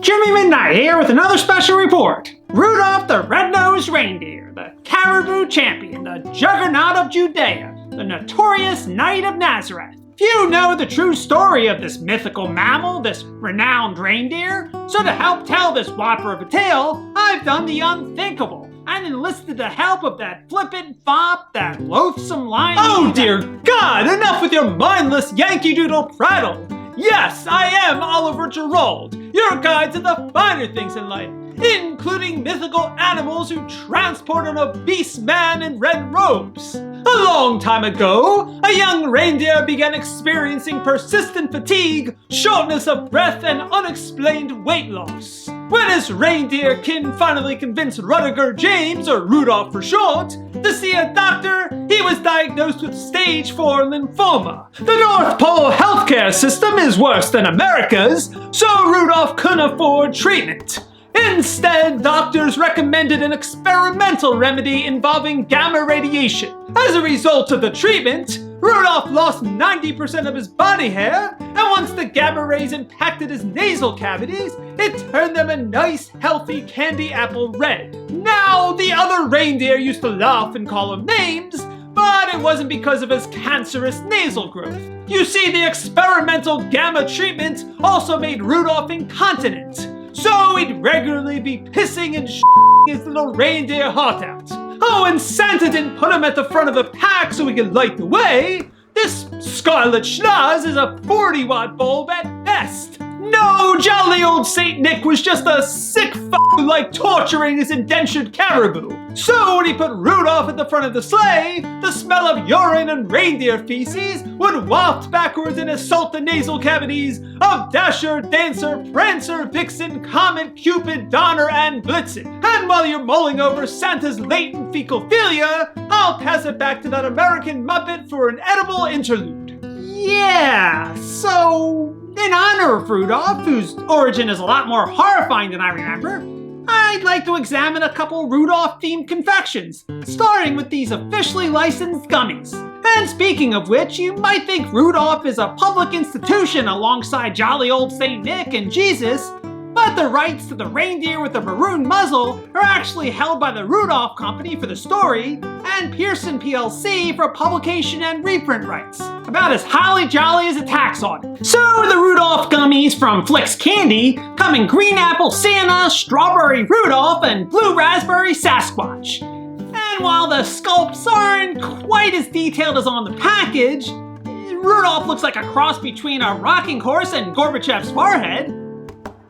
Jimmy Midnight here with another special report. Rudolph the Red-Nosed Reindeer, the caribou champion, the juggernaut of Judea, the notorious Knight of Nazareth. Few know the true story of this mythical mammal, this renowned reindeer, so to help tell this whopper of a tale, I've done the unthinkable and enlisted the help of that flippant fop, that loathsome lion. Oh dear God, enough with your mindless Yankee Doodle prattle! Yes, I am Oliver Gerald, your guide to the finer things in life, including mythical animals who transport an obese man in red robes. A long time ago, a young reindeer began experiencing persistent fatigue, shortness of breath, and unexplained weight loss. When his reindeer kin finally convinced Rudolph James, or Rudolph for short, to see a doctor, he was diagnosed with stage 4 lymphoma. The North Pole healthcare system is worse than America's, so Rudolph couldn't afford treatment. Instead, doctors recommended an experimental remedy involving gamma radiation. As a result of the treatment, Rudolph lost 90% of his body hair, and once the gamma rays impacted his nasal cavities, it turned them a nice, healthy candy apple red. Now, the other reindeer used to laugh and call him names, but it wasn't because of his cancerous nasal growth. You see, the experimental gamma treatment also made Rudolph incontinent. So he'd regularly be pissing and his little reindeer heart out. Oh, and Santa didn't put him at the front of the pack so he could light the way. This scarlet schnoz is a 40-watt bulb at best. No, jolly old Saint Nick was just a sick who liked torturing his indentured caribou. So when he put Rudolph at the front of the sleigh, the smell of urine and reindeer feces would waft backwards and assault the nasal cavities of Dasher, Dancer, Prancer, Vixen, Comet, Cupid, Donner, and Blitzen. And while you're mulling over Santa's latent fecalphilia, I'll pass it back to that American Muppet for an edible interlude. Yeah, so in honor of Rudolph, whose origin is a lot more horrifying than I remember, I'd like to examine a couple Rudolph-themed confections, starting with these officially licensed gummies. And speaking of which, you might think Rudolph is a public institution alongside jolly old Saint Nick and Jesus, but the rights to the reindeer with the maroon muzzle are actually held by the Rudolph Company for the story, and Pearson PLC for publication and reprint rights. About as holly jolly as a tax audit. So the Rudolph gummies from Flicks Candy come in green apple Santa, strawberry Rudolph, and blue raspberry Sasquatch. And while the sculpts aren't quite as detailed as on the package, Rudolph looks like a cross between a rocking horse and Gorbachev's forehead.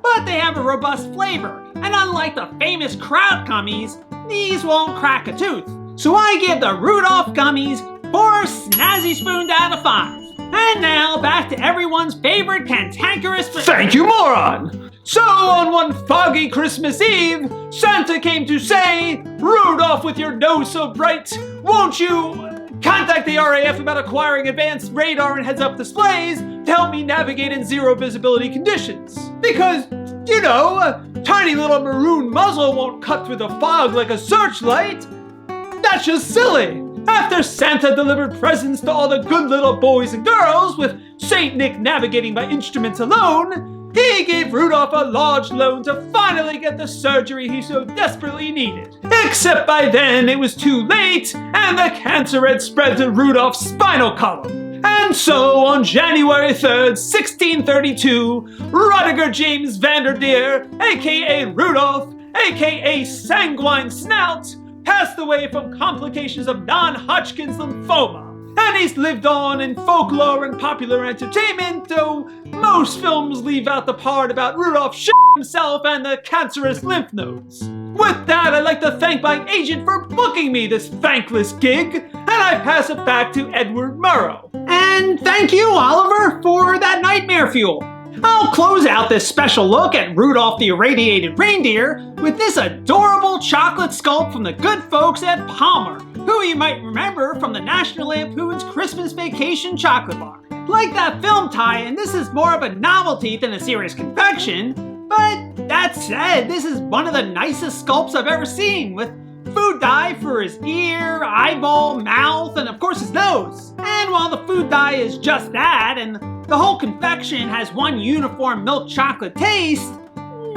But they have a robust flavor, and unlike the famous Kraut gummies, these won't crack a tooth. So I give the Rudolph gummies 4 snazzy spoons out of 5. And now back to everyone's favorite cantankerous... Thank you, moron! So on one foggy Christmas Eve, Santa came to say, Rudolph with your nose so bright, won't you contact the RAF about acquiring advanced radar and heads-up displays to help me navigate in zero visibility conditions? Because, you know, a tiny little maroon muzzle won't cut through the fog like a searchlight. That's just silly. After Santa delivered presents to all the good little boys and girls, with Saint Nick navigating by instruments alone, he gave Rudolph a large loan to finally get the surgery he so desperately needed. Except by then it was too late, and the cancer had spread to Rudolph's spinal column. And so, on January 3rd, 1632, Rudolph James Vanderdeer, aka Rudolph, aka Sanguine Snout, passed away from complications of non-Hodgkin's lymphoma. And he's lived on in folklore and popular entertainment, though most films leave out the part about Rudolph himself and the cancerous lymph nodes. With that, I'd like to thank my agent for booking me this thankless gig, and I pass it back to Edward Murrow. And thank you, Oliver, for that nightmare fuel. I'll close out this special look at Rudolph the Irradiated Reindeer with this adorable chocolate sculpt from the good folks at Palmer, who you might remember from the National Lampoon's Christmas Vacation chocolate bar. Like that film tie-in, this is more of a novelty than a serious confection, but that said, this is one of the nicest sculpts I've ever seen, with food dye for his ear, eyeball, mouth, and of course his nose. And while the food dye is just that, and the whole confection has one uniform milk chocolate taste,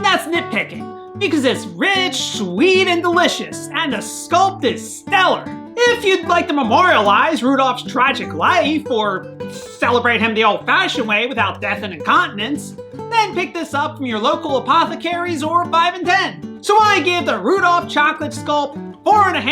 that's nitpicking, because it's rich, sweet, and delicious, and the sculpt is stellar. If you'd like to memorialize Rudolph's tragic life, or celebrate him the old-fashioned way without death and incontinence, then pick this up from your local apothecaries or 5 and 10. So I give the Rudolph chocolate sculpt 4.5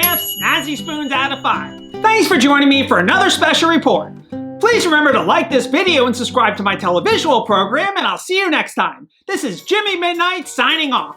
snazzy spoons out of 5. Thanks for joining me for another special report. Please remember to like this video and subscribe to my televisual program, and I'll see you next time. This is Jimmy Midnight signing off.